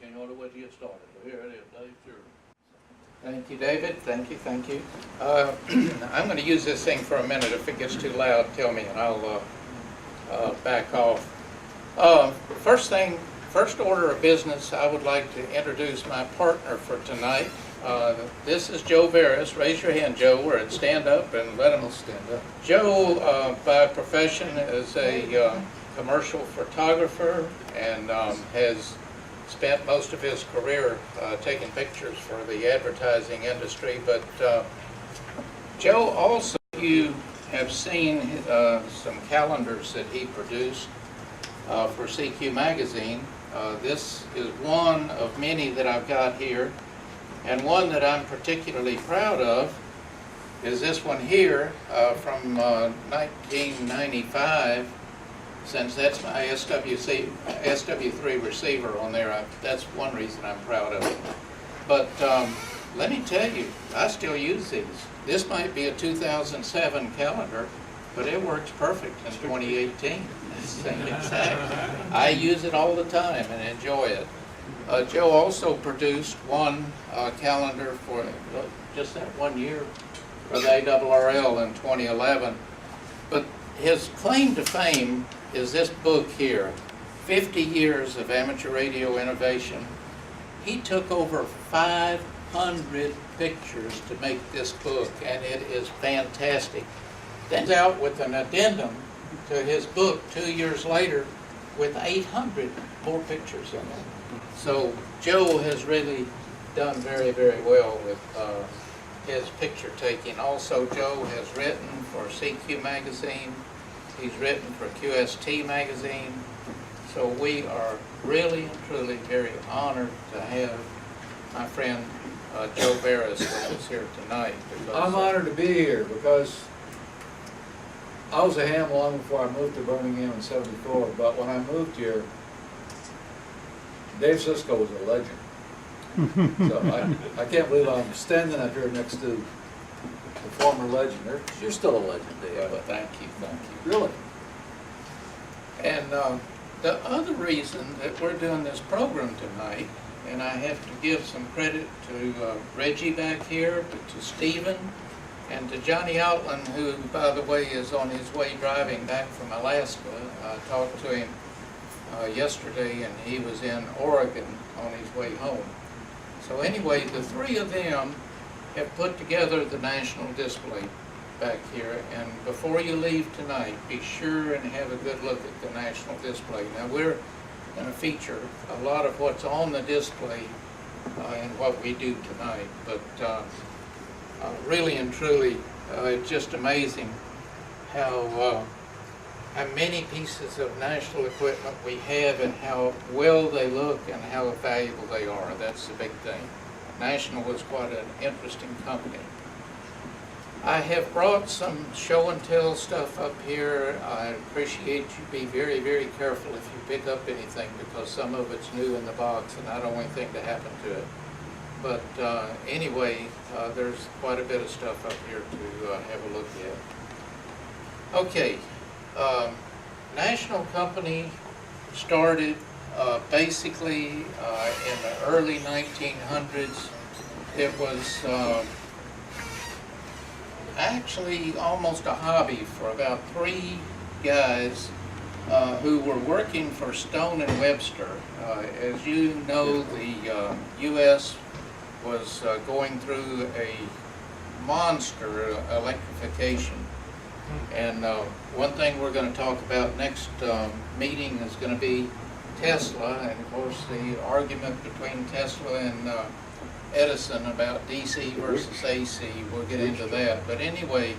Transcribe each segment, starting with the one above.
and you ought to wait to get started. So here it is, Dave, sure. Thank you, David. Thank you, thank you. I'm going to use this thing for a minute. If it gets too loud, tell me and I'll back off. First order of business, I would like to introduce my partner for tonight. This is Joe Veras. Raise your hand, Joe, or stand up and let him stand up. Joe, by profession, is a commercial photographer and has spent most of his career taking pictures for the advertising industry. But Joe, also, you have seen some calendars that he produced for CQ magazine. This is one of many that I've got here, and one that I'm particularly proud of is this one here from 1995. Since that's my SW3 receiver on there, that's one reason I'm proud of it. But let me tell you, I still use these. This might be a 2007 calendar, but it works perfect in 2018. Same exact. I use it all the time and enjoy it. Joe also produced one calendar for just that 1 year for the ARRL in 2011. But his claim to fame is this book here, 50 Years of Amateur Radio Innovation. He took over 500 pictures to make this book, and it is fantastic. Then out with an addendum to his book 2 years later with 800 more pictures in it. So Joe has really done very, very well with his picture taking. Also, Joe has written for CQ magazine. He's written for QST magazine. So we are really and truly very honored to have my friend Joe Veras with us here tonight. I'm honored to be here because I was a ham long before I moved to Birmingham in '74, but when I moved here, Dave Cisco was a legend. So I can't believe I'm standing up here next to the former legend. You're still a legend, Dave. Well, thank you, thank you. Really? And the other reason that we're doing this program tonight, and I have to give some credit to Reggie back here, to Stephen, and to Johnny Outland, who, by the way, is on his way driving back from Alaska. I talked to him yesterday, and he was in Oregon on his way home. So anyway, the three of them have put together the national display back here, and before you leave tonight, be sure and have a good look at the national display. Now, we're going to feature a lot of what's on the display in what we do tonight, but really and truly, it's just amazing how many pieces of national equipment we have and how well they look and how valuable they are. That's the big thing. National is quite an interesting company. I have brought some show and tell stuff up here. I appreciate you be very, very careful if you pick up anything, because some of it's new in the box and I don't want anything to happen to it. But anyway, there's quite a bit of stuff up here to have a look at. Okay, National Company started basically in the early 1900s. It was actually almost a hobby for about 3 guys who were working for Stone and Webster. As you know, the U.S. was going through a monster electrification. And one thing we're going to talk about next meeting is going to be Tesla, and of course the argument between Tesla and Edison about DC versus AC. We'll get into that. But anyway,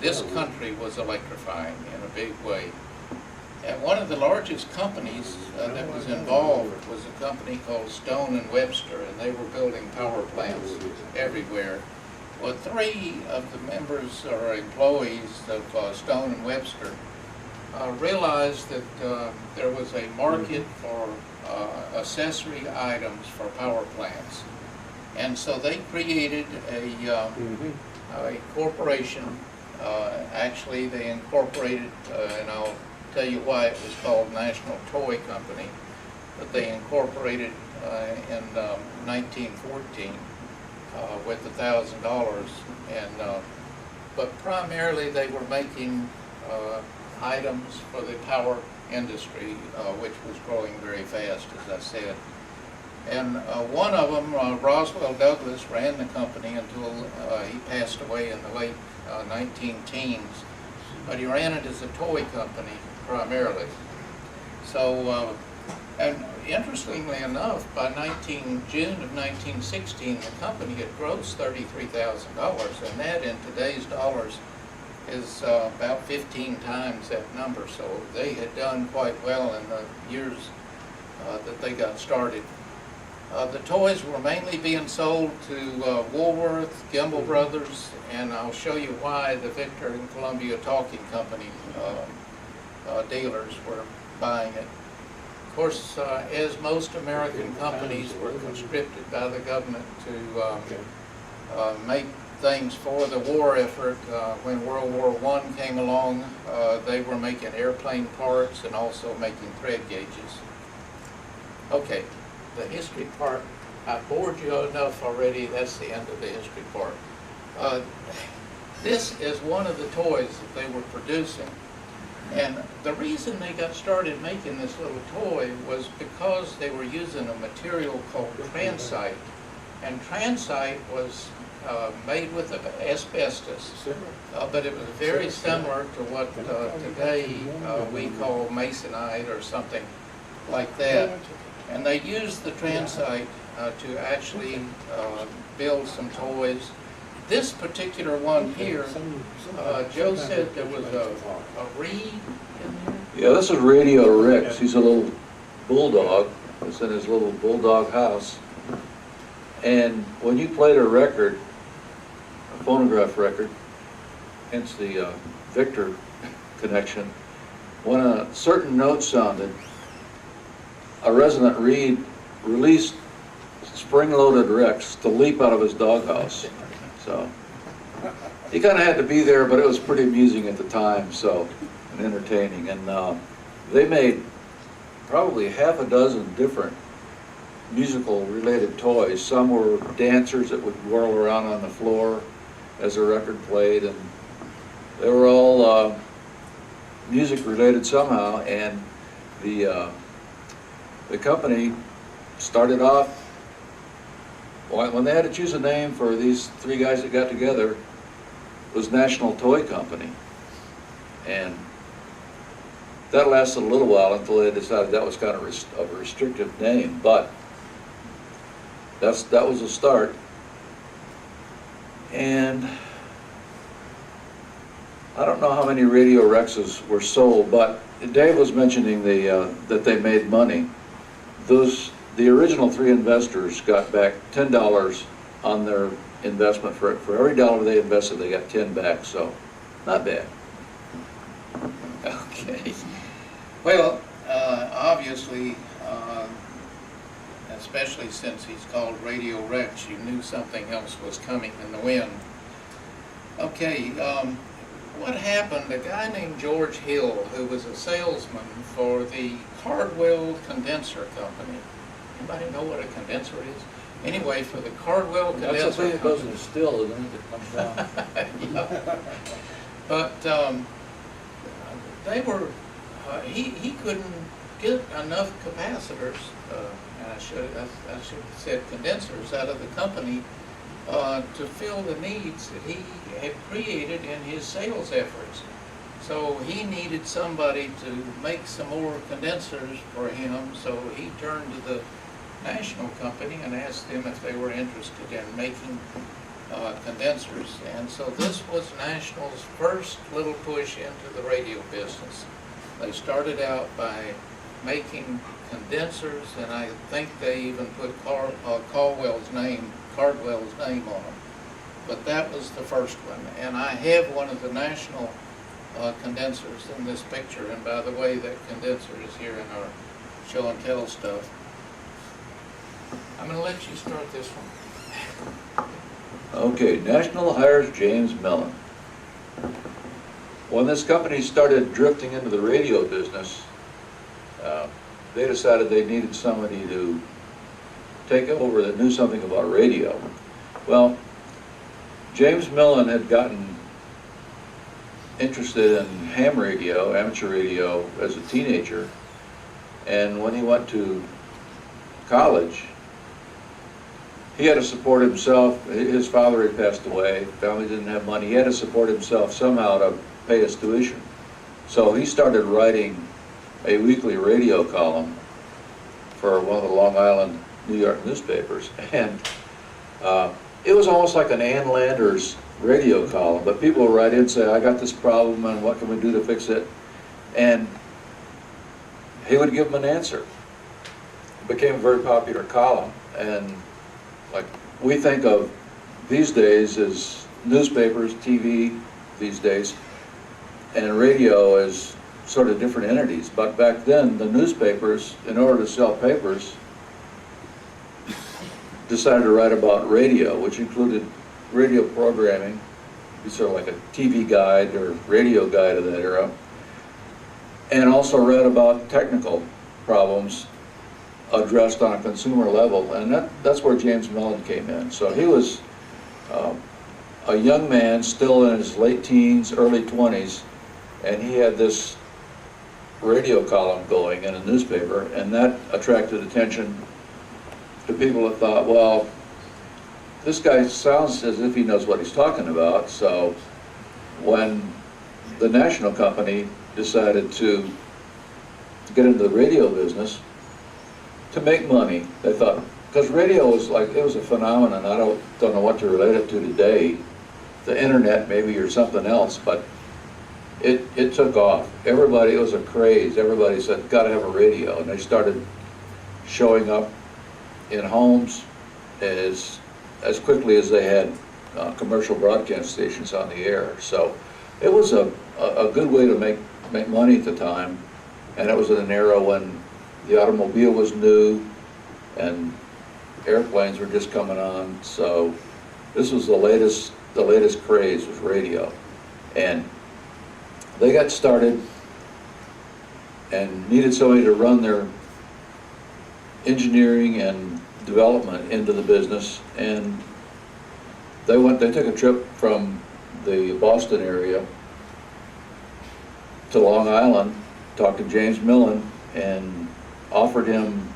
this country was electrifying in a big way. And one of the largest companies that was involved was a company called Stone and Webster, and they were building power plants everywhere. Well, 3 of the members or employees of Stone and Webster realized that there was a market for accessory items for power plants. And so they created a corporation. Actually, they incorporated, and I'll tell you why it was called National Toy Company. that they incorporated in 1914 with $1,000, and but primarily they were making items for the power industry, which was growing very fast, as I said. And one of them, Roswell Douglas, ran the company until he passed away in the late 19-teens. But he ran it as a toy company primarily. So, and interestingly enough, by June of 1916, the company had grossed $33,000, and that in today's dollars is about 15 times that number. So they had done quite well in the years that they got started. The toys were mainly being sold to Woolworth, Gimbel Brothers, and I'll show you why the Victor and Columbia Talking Company dealers were buying it. Of course, as most American companies were conscripted by the government to make things for the war effort, when World War I came along, they were making airplane parts and also making thread gauges. Okay. The history part, I bored you enough already. That's the end of the history part. This is one of the toys that they were producing. And the reason they got started making this little toy was because they were using a material called transite. And transite was made with asbestos, but it was very similar to what today we call masonite or something like that. And they used the transite to actually build some toys. This particular one here, Joe said there was a reed in there? Yeah, this is Radio Rex. He's a little bulldog. It's in his little bulldog house. And when you played a record, a phonograph record, hence the Victor connection, when a certain note sounded, a resonant reed released spring-loaded Rex to leap out of his doghouse. So he kind of had to be there, but it was pretty amusing at the time, so, and entertaining. And they made probably half a dozen different musical-related toys. Some were dancers that would whirl around on the floor as the record played, and they were all music-related somehow. And the company started off, when they had to choose a name for these three guys that got together, it was National Toy Company. And that lasted a little while until they decided that was kind of a restrictive name, but that was a start. And I don't know how many Radio Rexes were sold, but Dave was mentioning that they made money. The original three investors got back $10 on their investment. For every dollar they invested, they got 10 back, so not bad. Okay. Well, obviously, especially since he's called Radio Rex, you knew something else was coming in the wind. Okay, what happened, a guy named George Hill, who was a salesman for the Cardwell Condenser Company. Anybody know what a condenser is? Anyway, for the Cardwell Condenser That's the thing that goes in Company. a still, isn't it, that comes down? Yeah. But they were, he couldn't get enough capacitors, and I should have said condensers, out of the company to fill the needs that he had created in his sales efforts. So he needed somebody to make some more condensers for him, so he turned to the National Company and asked them if they were interested in making condensers. And so this was National's first little push into the radio business. They started out by making condensers, and I think they even put Cardwell's name on them. But that was the first one. And I have one of the National condensers in this picture. And by the way, that condenser is here in our show and tell stuff. I'm going to let you start this one. Okay, National hires James Mellon. When this company started drifting into the radio business, they decided they needed somebody to take over that knew something about radio. Well, James Mellon had gotten interested in ham radio, amateur radio, as a teenager, and when he went to college, he had to support himself. His father had passed away, family didn't have money. He had to support himself somehow to pay his tuition. So he started writing a weekly radio column for one of the Long Island, New York newspapers. And it was almost like an Ann Landers radio column, but people would write in and say, I got this problem and what can we do to fix it? And he would give them an answer. It became a very popular column. And like we think of these days as newspapers, TV these days, and radio as sort of different entities. But back then, the newspapers, in order to sell papers, decided to write about radio, which included radio programming, sort of like a TV guide or radio guide of that era, and also read about technical problems addressed on a consumer level, and that's where James Mellon came in. So he was a young man, still in his late teens, early 20s, and he had this radio column going in a newspaper, and that attracted attention to people that thought, well, this guy sounds as if he knows what he's talking about. So when the national company decided to get into the radio business to make money, they thought, because radio was like, it was a phenomenon. I don't know what to relate it to today, the internet maybe or something else, but it took off. Everybody, it was a craze. Everybody said, gotta have a radio, and they started showing up in homes as quickly as they had commercial broadcast stations on the air. So it was a good way to make money at the time, and it was in an era when the automobile was new and airplanes were just coming on. So this was the latest craze was radio, and they got started and needed somebody to run their engineering and development into the business, and they took a trip from the Boston area to Long Island, talked to James Mellon, and offered him,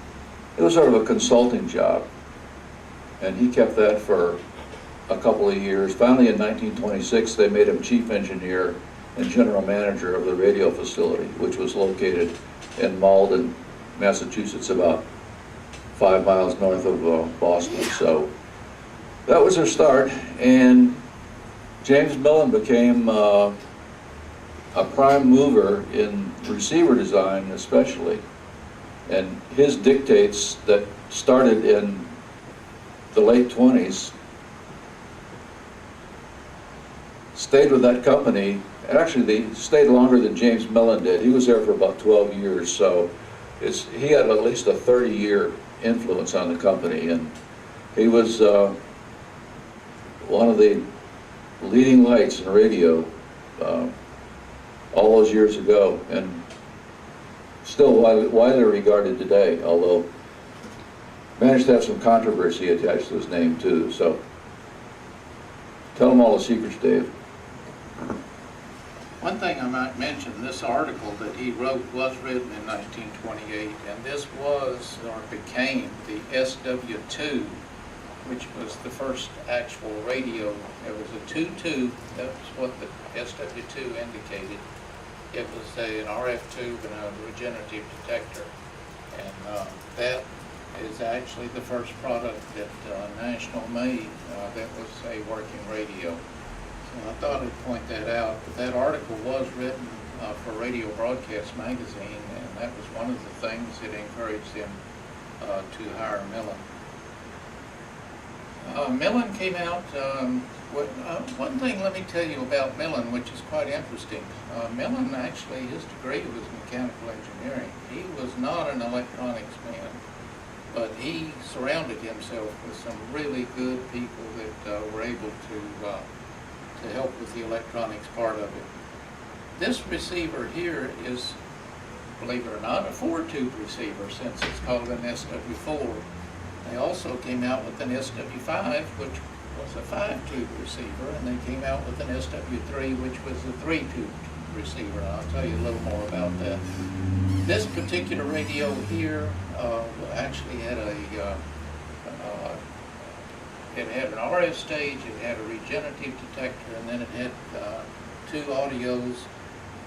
it was sort of a consulting job, and he kept that for a couple of years. Finally, in 1926, they made him chief engineer and general manager of the radio facility, which was located in Malden, Massachusetts, about 5 miles north of Boston. So that was their start, and James Mellon became a prime mover in receiver design especially, and his dictates that started in the late 20s stayed with that company, and actually they stayed longer than James Mellon did. He was there for about 12 years, so he had at least a 30-year influence on the company, and he was one of the leading lights in radio all those years ago, and still widely regarded today, although managed to have some controversy attached to his name too. So tell them all the secrets, Dave. One thing I might mention, this article that he wrote was written in 1928, and this was, or became, the SW2, which was the first actual radio. It was a 2-tube, that was what the SW2 indicated. It was an RF tube and a regenerative detector, and that is actually the first product that National made that was a working radio. So I thought I'd point that out. But that article was written for Radio Broadcast Magazine, and that was one of the things that encouraged him to hire Mellon. Mellon came out, one thing let me tell you about Mellon, which is quite interesting. Mellon actually, his degree was mechanical engineering. He was not an electronics man, but he surrounded himself with some really good people that were able to help with the electronics part of it. This receiver here is believe it or not, a 4-tube receiver since it's called an SW4. They also came out with an SW5, which was a 5-tube receiver, and they came out with an SW3, which was a 3-tube receiver. I'll tell you a little more about that. This particular radio here actually had it had an RF stage, it had a regenerative detector, and then it had 2 audios.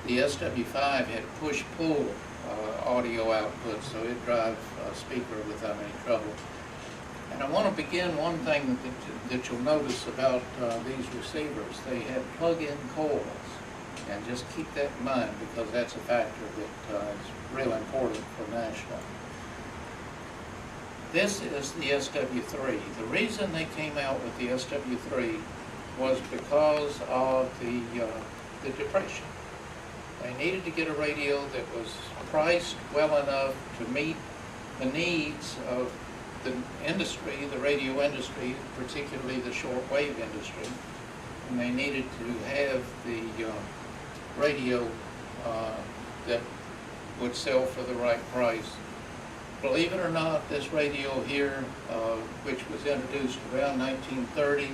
The SW5 had push-pull audio output, so it drive a speaker without any trouble. And I want to begin one thing that you'll notice about these receivers. They had plug-in coils, and just keep that in mind because that's a factor that is real important for national. This is the SW3. The reason they came out with the SW3 was because of the Depression. They needed to get a radio that was priced well enough to meet the needs of the industry, the radio industry, particularly the shortwave industry, and they needed to have the radio that would sell for the right price. Believe it or not, this radio here, which was introduced around 1930,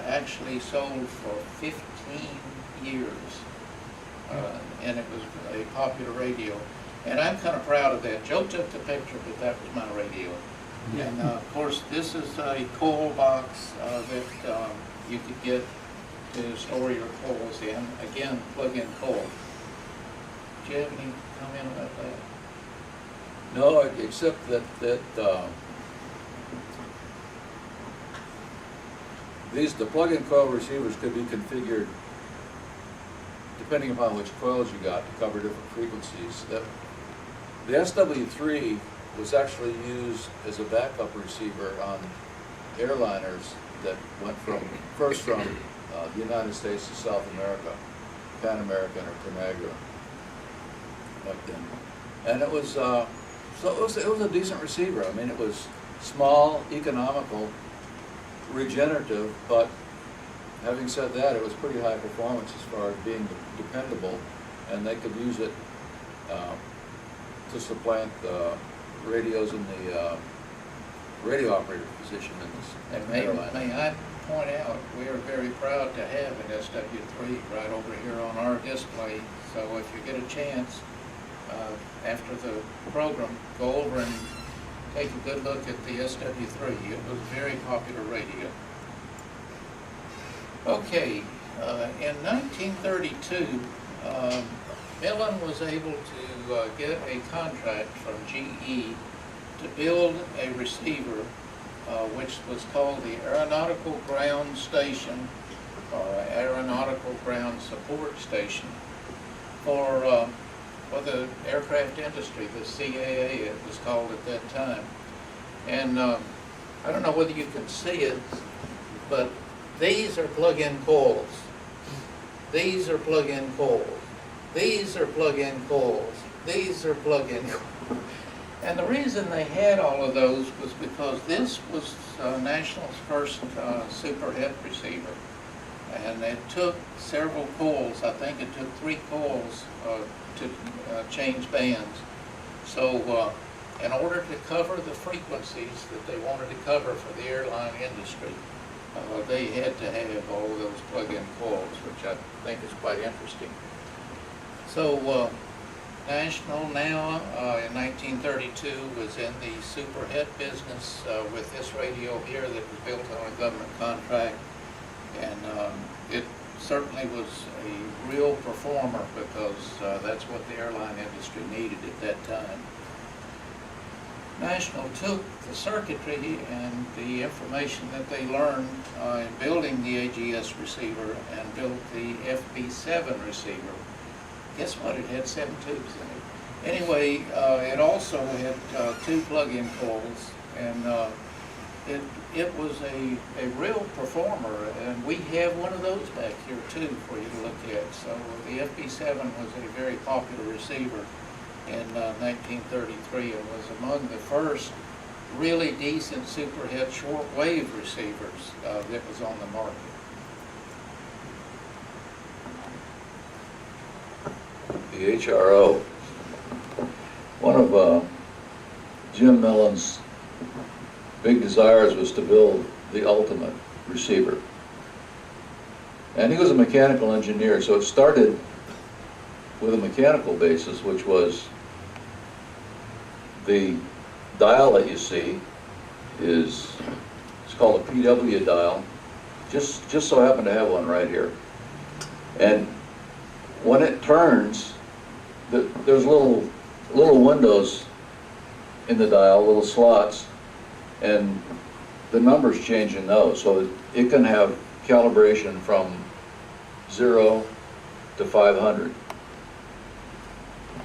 actually sold for 15 years, and it was a popular radio. And I'm kind of proud of that. Joe took the picture, but that was my radio. And of course, this is a coil box that you could get to store your coils in. Again, plug-in coil. Do you have any comment about that? No, except that the plug-in coil receivers could be configured depending upon which coils you got to cover different frequencies. The SW3 was actually used as a backup receiver on airliners that went first from the United States to South America, Pan American or Conagra back then. And it was it was a decent receiver. I mean, it was small, economical, regenerative, but having said that, it was pretty high performance as far as being dependable, and they could use it to supplant the radios in the radio operator position in this. And may I point out, we are very proud to have an SW3 right over here on our display. So if you get a chance, after the program, go over and take a good look at the SW3. It was a very popular radio. Okay, in 1932, Mellon was able to get a contract from GE to build a receiver which was called the Aeronautical Ground Station, or Aeronautical Ground Support Station, for the aircraft industry, the CAA it was called at that time. And I don't know whether you can see it, but these are plug-in coils. These are plug-in coils. These are plug-in coils. These are plug-in coils. And the reason they had all of those was because this was National's first superhet receiver. And it took several coils. I think it took 3 coils to change bands. So in order to cover the frequencies that they wanted to cover for the airline industry, they had to have all of those plug-in coils, which I think is quite interesting. So National now, in 1932, was in the superhet business with this radio here that was built on a government contract. And it certainly was a real performer because that's what the airline industry needed at that time. National took the circuitry and the information that they learned in building the AGS receiver and built the FB7 receiver. Guess what? It had 7 tubes in it. Anyway, it also had 2 plug-in coils, and it was a real performer, and we have one of those back here too for you to look at. So the FB7 was a very popular receiver in 1933 and was among the first really decent superhet shortwave receivers that was on the market. The HRO, one of Jim Mellon's big desires was to build the ultimate receiver. And he was a mechanical engineer, so it started with a mechanical basis, which was the dial that you see it's called a PW dial. Just so happen to have one right here. And when it turns, there's little windows in the dial, little slots, and the numbers change in those. So it can have calibration from 0 to 500.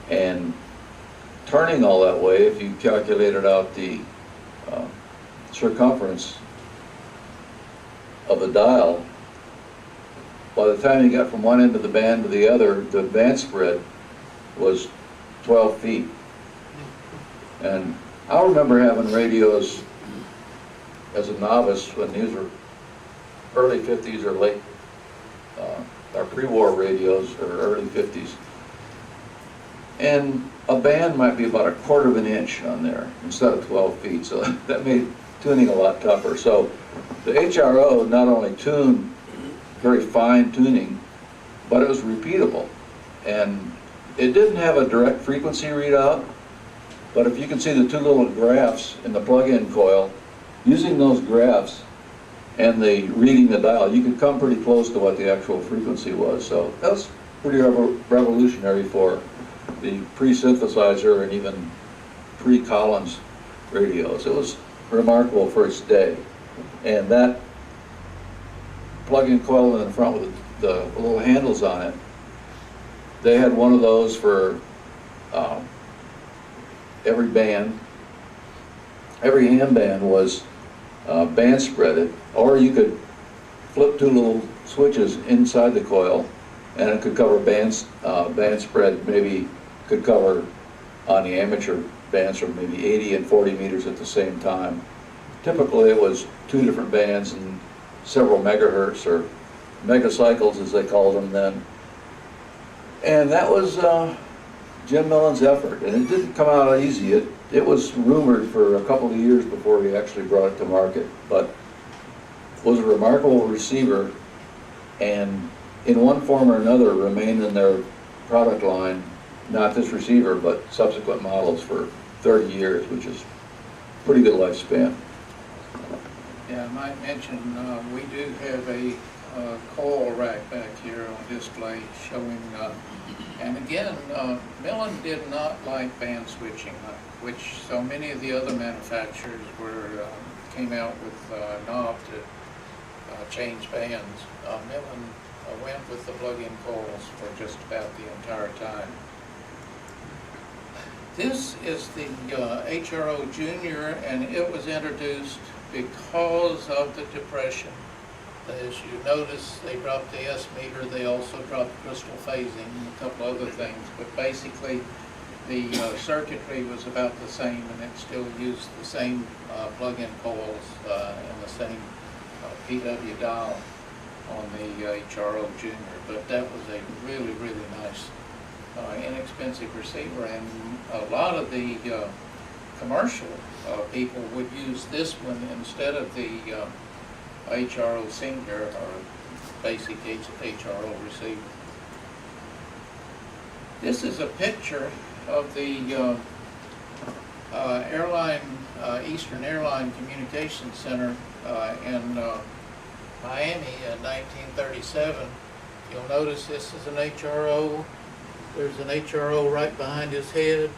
And turning all that way, if you calculated out the circumference of the dial, by the time you got from one end of the band to the other, the band spread was 12 feet. And I remember having radios as a novice when these were early 50s or late, our pre-war radios, or early 50s. And a band might be about 1/4 of an inch on there instead of 12 feet, so that made tuning a lot tougher. So the HRO not only tuned very fine tuning, but it was repeatable. And it didn't have a direct frequency readout, but if you can see the two little graphs in the plug-in coil, using those graphs and the reading the dial, you could come pretty close to what the actual frequency was. So that was pretty revolutionary for the pre-synthesizer and even pre-Collins radios. It was remarkable for its day. And that plug-in coil in the front with the little handles on it, they had one of those for every band. Every hand band was band spreaded, or you could flip two little switches inside the coil and it could cover band spread, maybe could cover on the amateur bands from maybe 80 and 40 meters at the same time. Typically it was two different bands and several megahertz, or megacycles as they called them then. And that was Jim Mellon's effort, and it didn't come out easy. It was rumored for a couple of years before he actually brought it to market, but was a remarkable receiver, and in one form or another remained in their product line, not this receiver, but subsequent models for 30 years, which is pretty good lifespan. Yeah, I might mention, we do have a coil rack back here on display showing, and again, Mellon did not like band switching, which so many of the other manufacturers came out with knobs to change bands. Mellon went with the plug-in coils for just about the entire time. This is the HRO Junior, and it was introduced because of the Depression. As you notice, they dropped the S meter, they also dropped crystal phasing and a couple other things, but basically the circuitry was about the same, and it still used the same plug-in coils and the same PW dial on the HRO Junior, but that was a really, really nice, inexpensive receiver, and a lot of the commercial people would use this one instead of the HRO Senior or basic HRO receiver. This is a picture of the Eastern Airline Communications Center in Miami in 1937. You'll notice this is an HRO. There's an HRO right behind his head,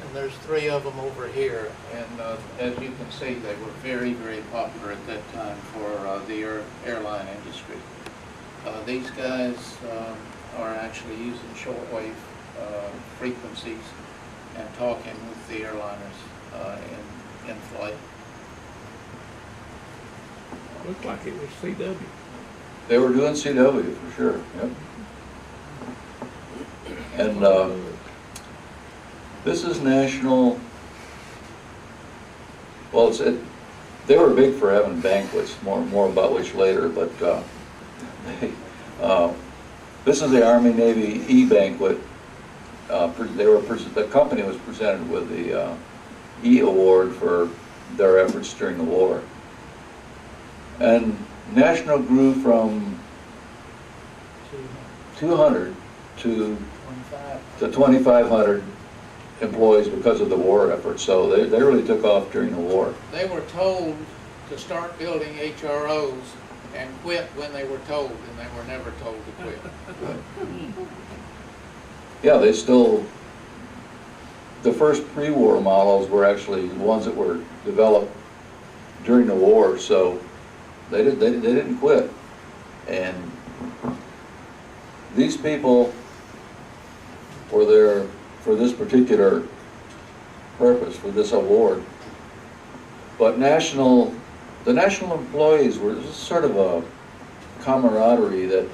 and there's three of them over here. And as you can see, they were very, very popular at that time for the airline industry. These guys are actually using shortwave frequencies and talking with the airliners in flight. Looked like it was CW. They were doing CW for sure, yep. And this is national, well, they were big for having banquets, more about which later, but this is the Army-Navy E-banquet, the company was presented with the E Award for their efforts during the war. And National grew from 200 to 2,500 employees because of the war effort. So they really took off during the war. They were told to start building HROs and quit when they were told, and they were never told to quit. Yeah, they still, the first pre-war models were actually ones that were developed during the war, so they didn't quit. And these people were there for this particular purpose, for this award. But the national employees were sort of a camaraderie that,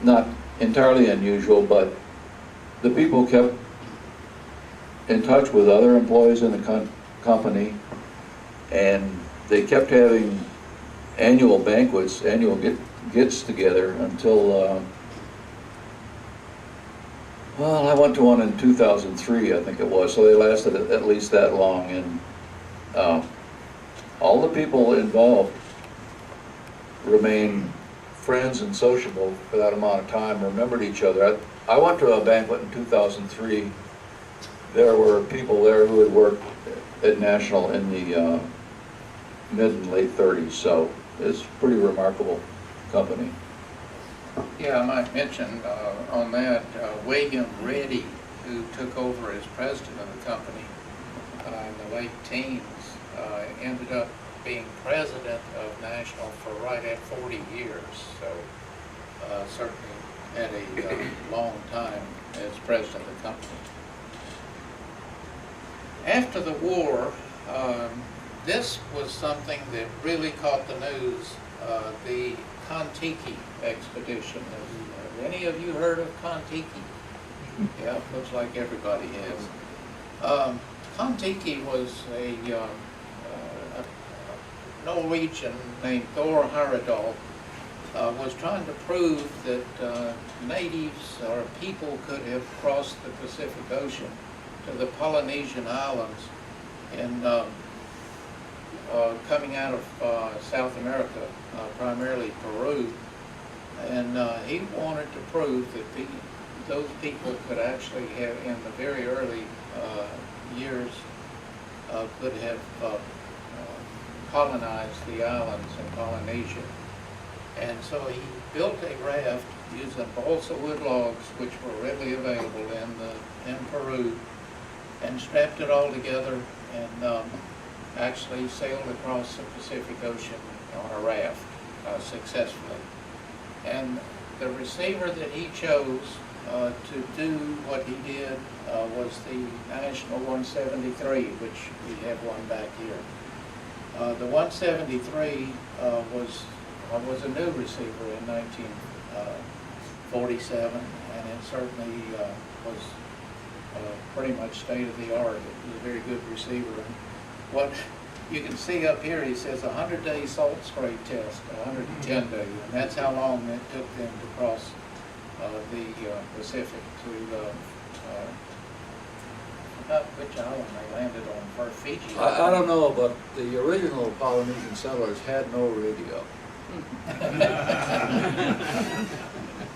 not entirely unusual, but the people kept in touch with other employees in the company, and they kept having annual banquets, annual gets together until, well, I went to one in 2003, I think it was, so they lasted at least that long, and all the people involved remained friends and sociable for that amount of time, remembered each other. I went to a banquet in 2003. There were people there who had worked at National in the mid and late 30s, so it's a pretty remarkable company. Yeah, I might mention on that, William Reddy, who took over as president of the company in the late teens, ended up being president of National for right at 40 years, so certainly had a long time as president of the company. After the war, this was something that really caught the news, the Kontiki Expedition. Have any of you heard of Kontiki? Yeah, looks like everybody has. Kontiki was a Norwegian named Thor Heyerdahl was trying to prove that natives or people could have crossed the Pacific Ocean to the Polynesian islands and coming out of South America, primarily Peru. And he wanted to prove that those people could actually have, in the very early years, could have colonized the islands in Polynesia. And so he built a raft using balsa wood logs, which were readily available in Peru, and strapped it all together and actually sailed across the Pacific Ocean on a raft successfully. And the receiver that he chose to do what he did was the National 173, which we have one back here. The 173 was a new receiver in 1947, and it certainly was pretty much state-of-the-art. It was a very good receiver. And what you can see up here, he says 100-day salt spray test, 110 day, and that's how long it took them to cross the Pacific to about which island they landed on, for Fiji. I don't know, but the original Polynesian settlers had no radio.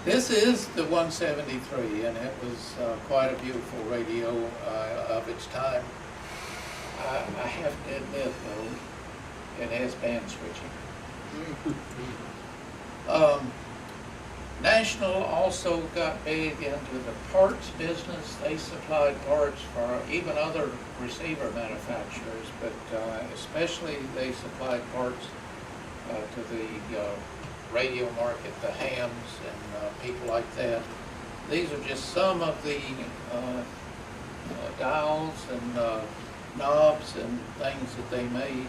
This is the 173, and it was quite a beautiful radio of its time. I have to admit, though, it has band switching. National also got big into the parts business. They supplied parts for even other receiver manufacturers, but especially they supplied parts to the radio market, the hams and people like that. These are just some of the dials and knobs and things that they made.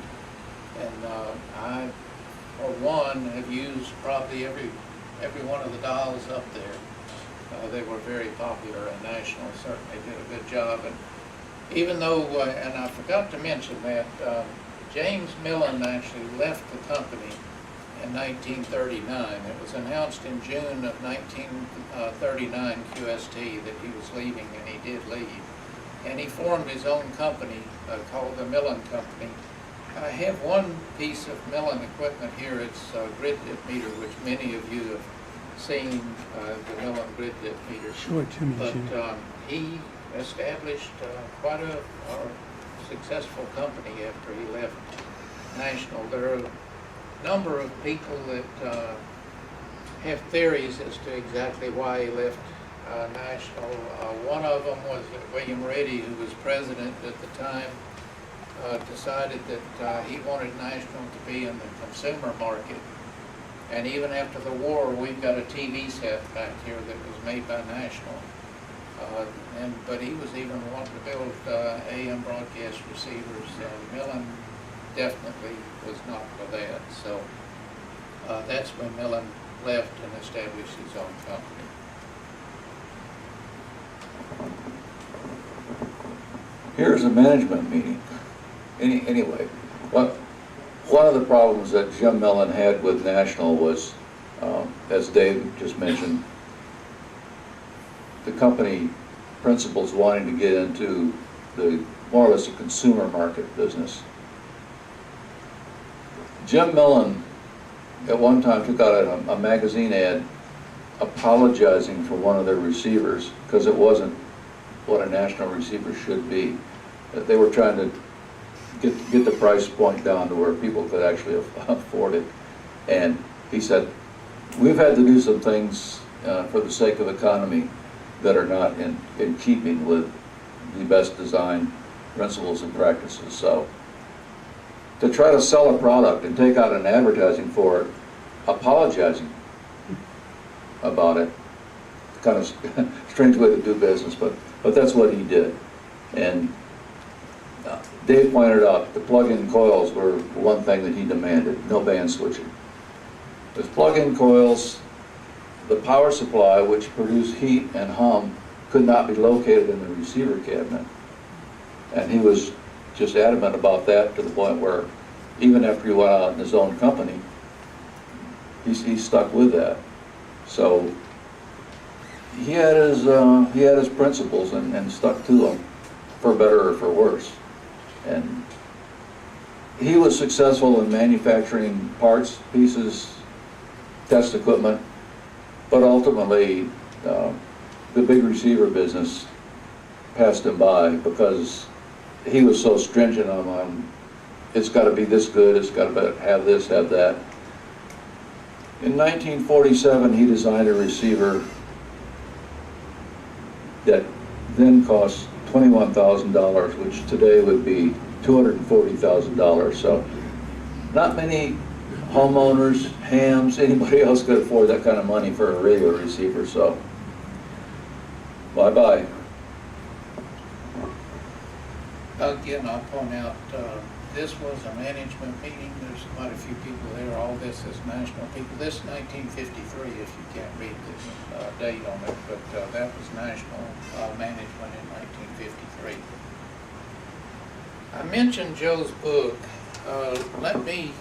And I, for one, have used probably every one of the dials up there. They were very popular, and National certainly did a good job. And even though, and I forgot to mention that, James Mellon actually left the company in 1939. It was announced in June of 1939 QST that he was leaving, and he did leave. And he formed his own company called the Mellon Company. I have one piece of Mellon equipment here. It's a grid dip meter, which many of you have seen, the Mellon grid dip meter. Show it to me, Jim. But he established quite a successful company after he left National. There are a number of people that have theories as to exactly why he left National. One of them was William Reddy, who was president at the time, decided that he wanted National to be in the consumer market. And even after the war, we've got a TV set back here that was made by National. But he was even wanting to build AM broadcast receivers, and Mellon definitely was not for that. So that's when Mellon left and established his own company. Here's a management meeting. Anyway, one of the problems that Jim Mellon had with National was, as Dave just mentioned, the company principals wanting to get into the more or less a consumer market business. Jim Mellon at one time took out a magazine ad apologizing for one of their receivers because it wasn't what a national receiver should be. That they were trying to get the price point down to where people could actually afford it. And he said, we've had to do some things for the sake of economy that are not in keeping with the best design principles and practices. So to try to sell a product and take out an advertising for it, apologizing about it, kind of strange way to do business, but that's what he did. And Dave pointed out the plug-in coils were one thing that he demanded, no band switching. With plug-in coils, the power supply, which produced heat and hum, could not be located in the receiver cabinet. And he was just adamant about that to the point where even after he went out in his own company, he stuck with that. So he had his principles and stuck to them, for better or for worse. And he was successful in manufacturing parts, pieces, test equipment, but ultimately the big receiver business passed him by because he was so stringent on it's got to be this good, it's got to have this, have that. In 1947, he designed a receiver that then cost $21,000, which today would be $240,000. So not many homeowners, hams, anybody else could afford that kind of money for a radio receiver, so bye-bye. Again, I'll point out, this was a management meeting. There's quite a few people there. All this is national people. This is 1953, if you can't read the date on it, but that was national management in 1953. I mentioned Joe's book. Let me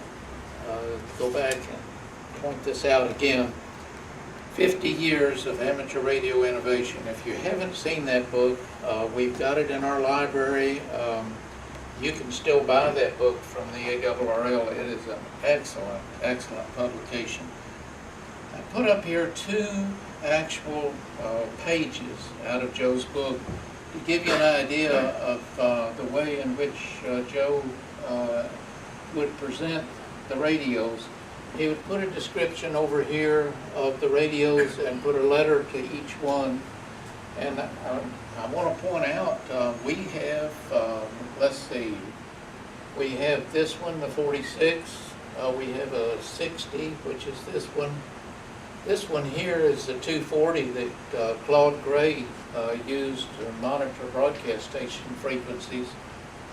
go back and point this out again. 50 Years of Amateur Radio Innovation. If you haven't seen that book, we've got it in our library. You can still buy that book from the ARRL. It is an excellent, excellent publication. I put up here 2 actual pages out of Joe's book to give you an idea of the way in which Joe would present the radios. He would put a description over here of the radios and put a letter to each one. And I want to point out, we have, let's see, we have this one, the 46, we have a 60, which is this one. This one here is the 240 that Claude Gray used to monitor broadcast station frequencies.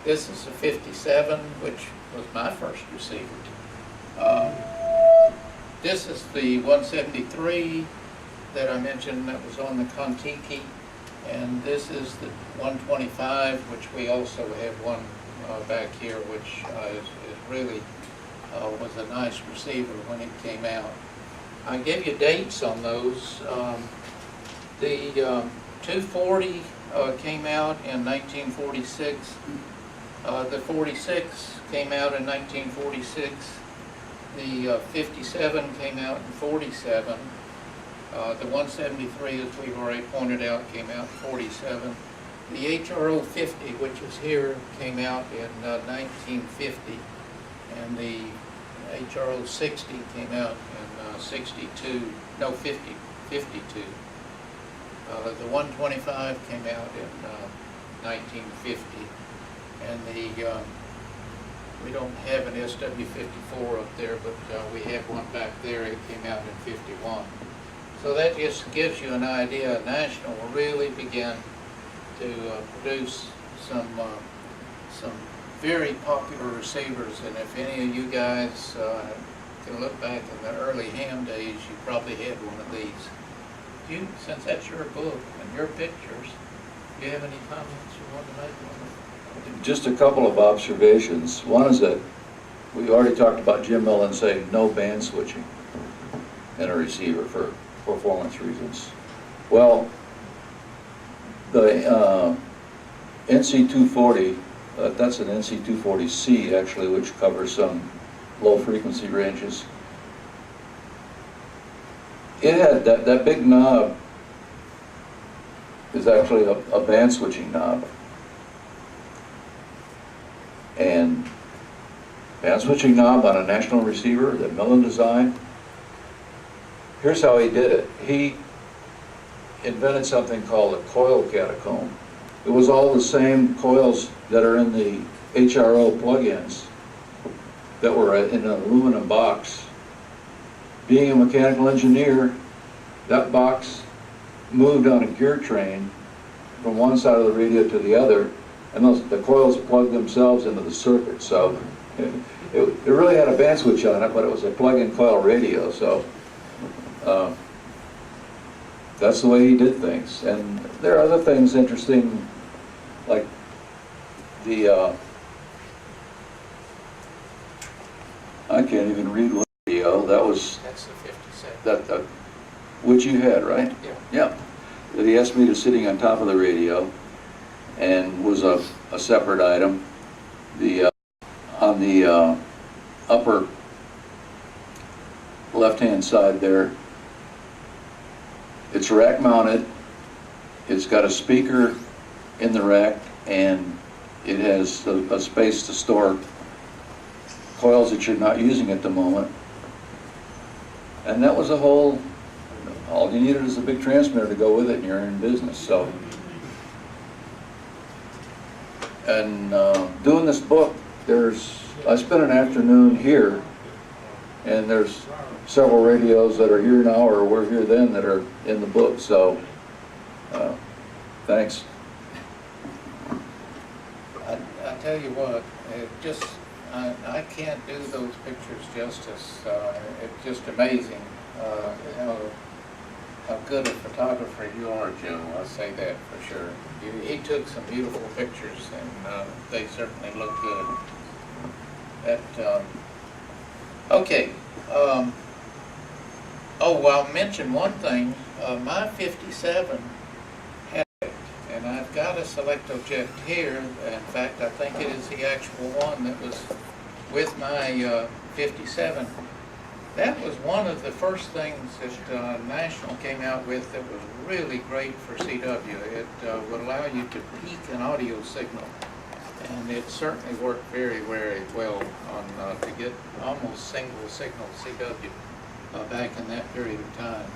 This is a 57, which was my first receiver. This is the 173 that I mentioned that was on the Kontiki, and this is the 125, which we also have one back here, which is really was a nice receiver when it came out. I gave you dates on those. The 240 came out in 1946. The 46 came out in 1946. The 57 came out in 47. The 173, as we've already pointed out, came out in 47. The HRO 50, which is here, came out in 1950. And the HRO 60 came out in 52. The 125 came out in 1950. And we don't have an SW54 up there, but we have one back there. It came out in 51. So that just gives you an idea. National will really begin to produce some very popular receivers, and if any of you guys can look back in the early ham days, you probably had one of these. Since that's your book and your pictures, do you have any comments you want to make on it? Just a couple of observations. One is that we already talked about Jim Mellon saying no band switching in a receiver for performance reasons. Well, the NC240, that's an NC240C actually, which covers some low frequency ranges. It had that big knob is actually a band switching knob. And band switching knob on a national receiver that Mellon designed. Here's how he did it. He invented something called a coil catacomb. It was all the same coils that are in the HRO plugins that were in an aluminum box. Being a mechanical engineer, that box moved on a gear train from one side of the radio to the other, and the coils plugged themselves into the circuit. So it really had a band switch on it, but it was a plug-in coil radio. So that's the way he did things. And there are other things interesting, like the I can't even read what radio that was. That's the 57. That which you had, right? Yeah. Yeah. The S meter sitting on top of the radio, and was a separate item. The on the upper left-hand side there, it's rack mounted. It's got a speaker in the rack, and it has a space to store coils that you're not using at the moment. And that was a whole, all you needed is a big transmitter to go with it, and you're in business. So, and doing this book, I spent an afternoon here, and there's several radios that are here now or were here then that are in the book. So, thanks. I tell you what, I can't do those pictures justice. It's just amazing how good a photographer you are, Joe. I'll say that for sure. He took some beautiful pictures, and they certainly look good. Okay. Oh, well, I'll mention one thing. My 57 had it, and I've got a Selectojet here. In fact, I think it is the actual one that was with my 57. That was one of the first things that National came out with that was really great for CW. It would allow you to peak an audio signal, and it certainly worked very, very well on to get almost single signal CW back in that period of time.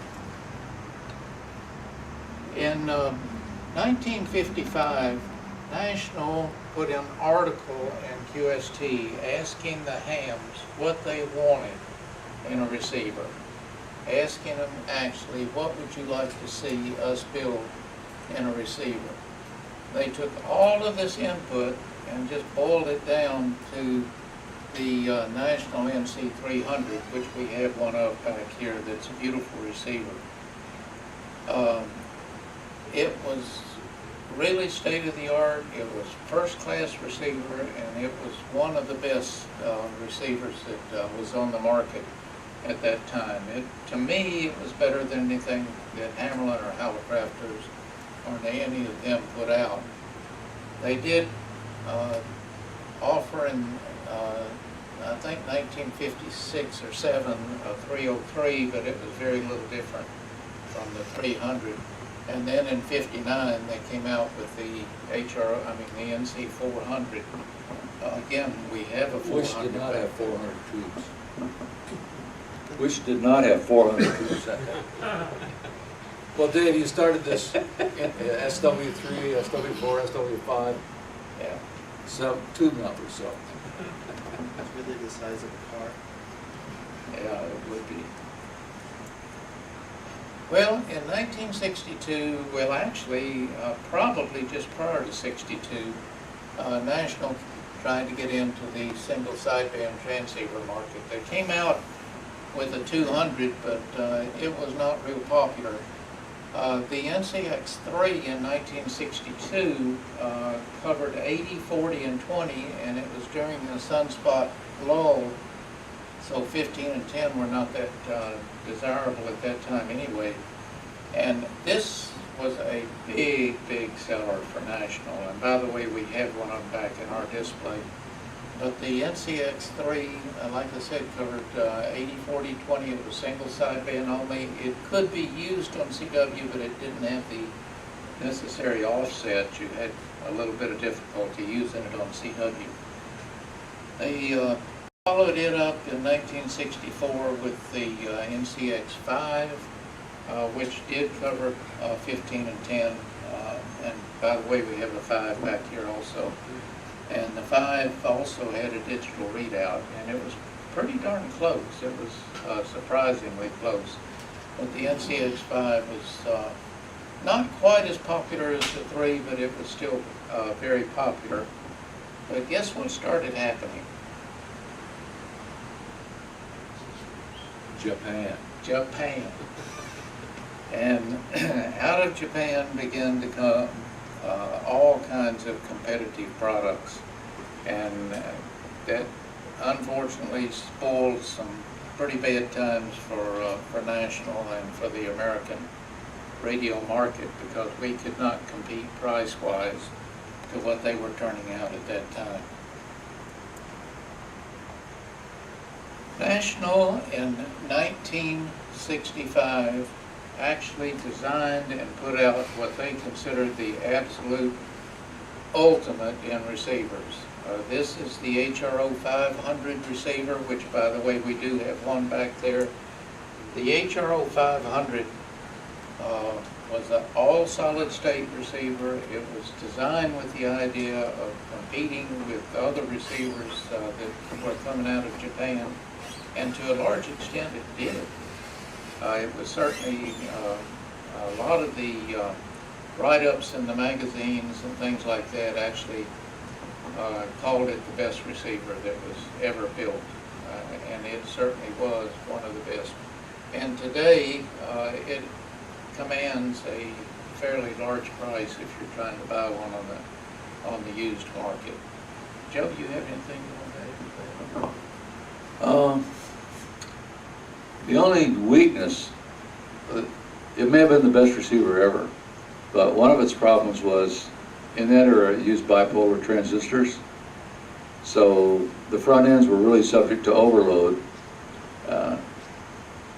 In 1955, National put an article in QST asking the hams what they wanted in a receiver, asking them actually what would you like to see us build in a receiver. They took all of this input and just boiled it down to the National NC300, which we have one of back here that's a beautiful receiver. It was really state-of-the-art. It was first-class receiver, and it was one of the best receivers that was on the market at that time. To me, it was better than anything that Hamlin or Hallicrafters or any of them put out. They did offer in, I think 1956 or 7, a 303, but it was very little different from the 300. And then in 59, they came out with the the NC 400. Again, we have a 400. Which did not have 400 tubes. Which did not have 400 tubes. Well, Dave, you started this in SW3, SW4, SW5, Yeah. some tube numbers, so. It's really the size of a car. Yeah, it would be. Well, in 1962, well, actually, probably just prior to 62, National tried to get into the single sideband transceiver market. They came out with a 200, but it was not real popular. The NCX3 in 1962 covered 80, 40, and 20, and it was during the sunspot lull, so 15 and 10 were not that desirable at that time anyway. And this was a big, big seller for National. And by the way, we have one on back in our display. But the NCX3, like I said, covered 80, 40, 20. It was single sideband only. It could be used on CW, but it didn't have the necessary offset. You had a little bit of difficulty using it on CW. They followed it up in 1964 with the NCX5, which did cover 15 and 10. And by the way, we have a 5 back here also. And the 5 also had a digital readout, and it was pretty darn close. It was surprisingly close. But the NCX5 was not quite as popular as the 3, but it was still very popular. But guess what started happening? Japan. And out of Japan began to come all kinds of competitive products, and that unfortunately spoiled some pretty bad times for National and for the American radio market, because we could not compete price-wise to what they were turning out at that time. National in 1965 actually designed and put out what they considered the absolute ultimate in receivers. This is the HRO 500 receiver, which, by the way, we do have one back there. The HRO 500 was an all-solid-state receiver. It was designed with the idea of competing with other receivers that were coming out of Japan, and to a large extent it did. It was certainly a lot of the write-ups in the magazines and things like that actually called it the best receiver that was ever built, and it certainly was one of the best. And today it commands a fairly large price if you're trying to buy one on the used market. Joe, you have anything you want to add? The only weakness, it may have been the best receiver ever, but one of its problems was, in that era, it used bipolar transistors. So the front ends were really subject to overload.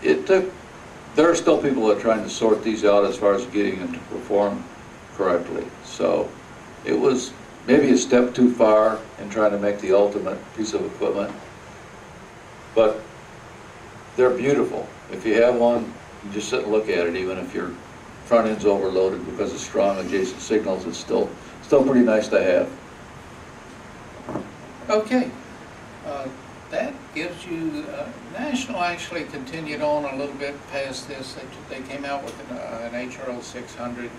There are still people that are trying to sort these out as far as getting them to perform correctly. So it was maybe a step too far in trying to make the ultimate piece of equipment. But they're beautiful. If you have one, you just sit and look at it, even if your front end's overloaded because of strong adjacent signals. It's still pretty nice to have. Okay, that gives you, National actually continued on a little bit past this. They came out with an HRO 600,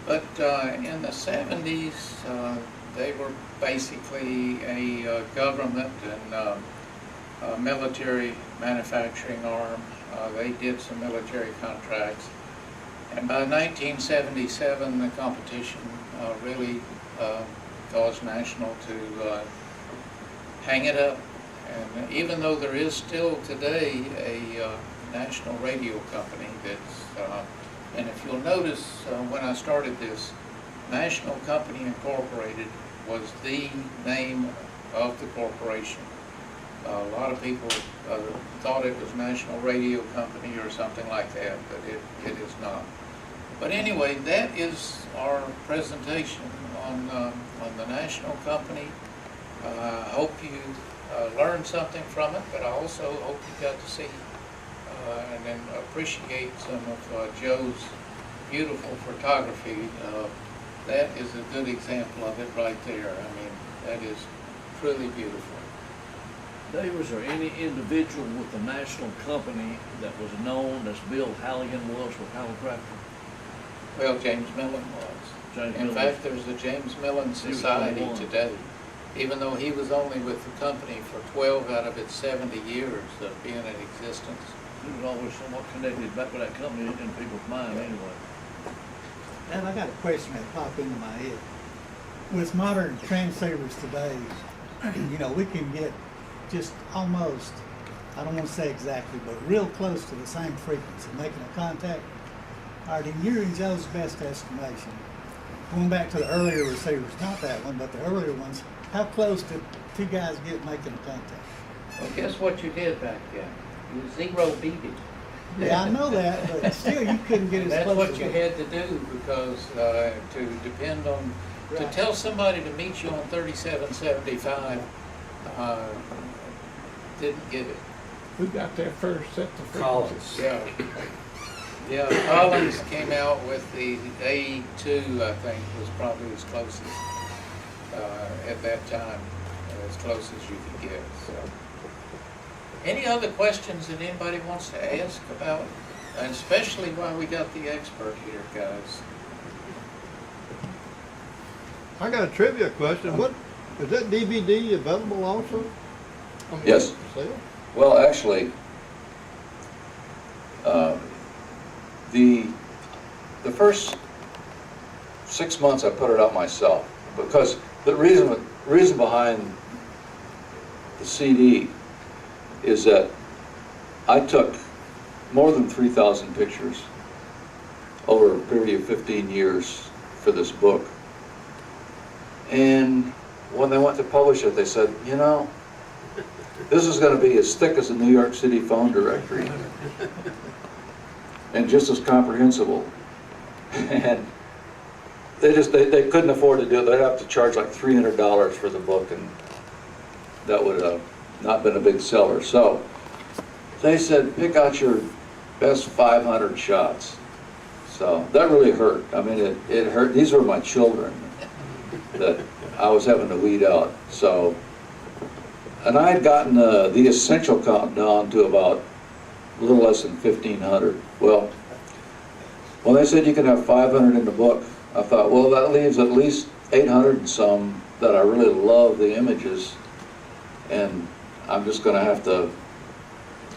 but in the 70s, they were basically a government and military manufacturing arm. They did some military contracts, And by 1977, the competition really caused National to hang it up. And even though there is still today a national radio company that's, and if you'll notice when I started this, National Company Incorporated was the name of the corporation. A lot of people thought it was National Radio Company or something like that, but it is not. But anyway, that is our presentation on the National Company. I hope you learned something from it, but I also hope you got to see and then appreciate some of Joe's beautiful photography. That is a good example of it right there. I mean, that is truly beautiful. Dave, was there any individual with the national company that was known as Bill Halligan was with Hallicrafter? Well, James Mellon was. James In Mellon. fact, there's a James Mellon Society one. today. Even though he was only with the company for 12 out of its 70 years of being in existence. He was always somewhat connected back with that company in people's mind anyway. And I got a question that popped into my head. With modern transceivers today, you know, we can get just almost, I don't want to say exactly, but real close to the same frequency, making a contact. All right, in your and Joe's best estimation, going back to the earlier receivers, not that one, but the earlier ones, how close did two guys get making a contact? Well, guess what you did back then? You zero BB. Yeah, I know that, but still you couldn't get as That's close what as you that. had to do because to depend on, to Right. tell somebody to meet you on 3775, didn't get it. Who got there first, set the frequency? Collins. Yeah. Yeah, Collins came out with the A2, I think, was probably as closest at that time, as close as you could get. So, any other questions that anybody wants to ask about, and especially while we got the expert here, guys? I got a trivia question. What is that DVD available also? I mean, Yes. for sale? Well, actually, the first 6 months I put it out myself because the reason behind the CD is that I took more than 3,000 pictures over a period of 15 years for this book. And when they went to publish it, they said, you know, this is going to be as thick as the New York City phone directory and just as comprehensible. And they couldn't afford to do it. They'd have to charge like $300 for the book, and that would have not been a big seller. So they said, pick out your best 500 shots. So that really hurt. I mean, it hurt. These were my children that I was having to weed out. So, and I had gotten the essential count down to about a little less than 1,500. Well, when they said you can have 500 in the book, I thought, well, that leaves at least 800 and some that I really love the images, and I'm just going to have to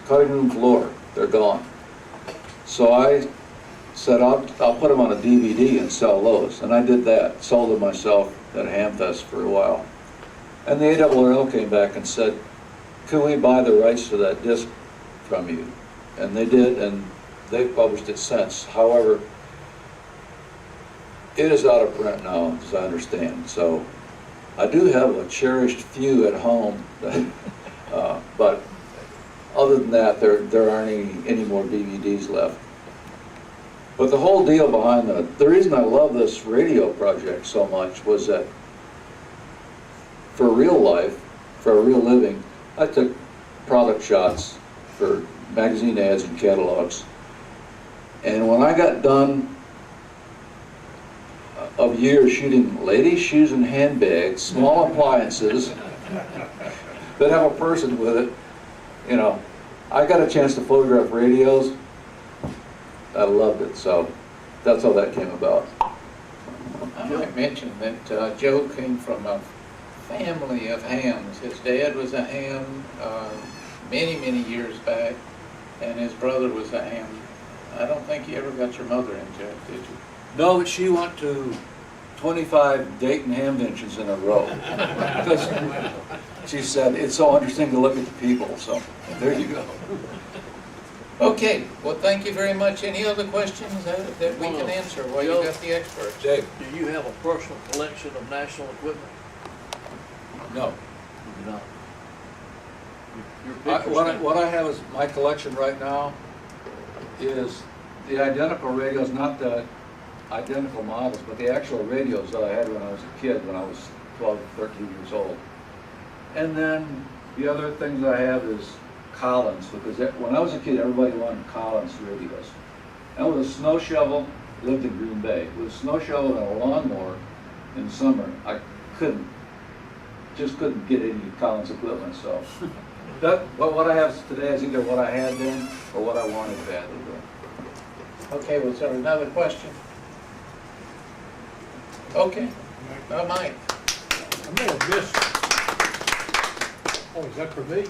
cutting room floor. They're gone. So I said, I'll put them on a DVD and sell those, and I did that. Sold them myself at Hamfest for a while. And the ARRL came back and said, can we buy the rights to that disc from you? And they did, and they've published it since. However, it is out of print now, as I understand. So I do have a cherished few at home, but other than that, there aren't any more DVDs left. But the whole deal behind the reason I love this radio project so much was that for real life, for a real living, I took product shots for magazine ads and catalogs. And when I got done of years shooting ladies' shoes and handbags, small appliances that have a person with it, you know, I got a chance to photograph radios. I loved it, so that's how that came about. I might mention that Joe came from a family of hams. His dad was a ham many, many years back, and his brother was a ham. I don't think you ever got your mother into it, did you? No, but she went to 25 Dayton hamventions in a row. Because she said, it's so interesting to look at the people, so there you go. Okay, well, thank you very much. Any other questions that we can answer while you got the experts? Jake? Do you have a personal collection of national equipment? No. You do not. Your pictures What I have is, my collection right now is the identical radios, not the identical models, but the actual radios that I had when I was a kid, when I was 12, 13 years old. And then the other things I have is Collins, because when I was a kid, everybody wanted Collins radios. And with a snow shovel, lived in Green Bay, with a snow shovel and a lawnmower in summer, I just couldn't get any Collins equipment, so. What I have today is either what I had then or what I wanted badly. Okay, was there another question? Okay, Mike. I may have missed. Oh, is that for me?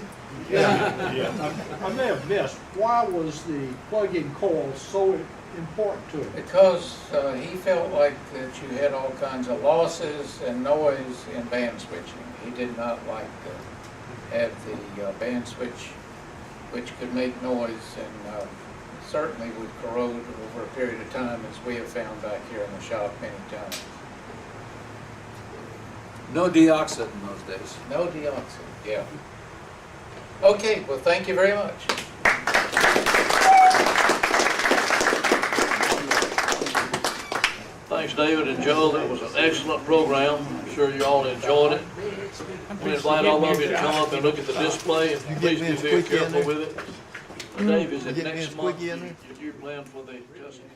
I may have missed. Why was the plug-in coil so important to him? Because he felt like that you had all kinds of losses and noise in band switching. He did not like to have the band switch, which could make noise and certainly would corrode over a period of time, as we have found back here in the shop many times. No deoxit in those days. No deoxin, yeah. Okay, well, thank you very much. Thanks, David and Joe. That was an excellent program. I'm sure you all enjoyed it. We invite all of you to come up and look at the display, and please be very careful with it. Dave, is it You get me a next month squeaky in there? you plan for the testing?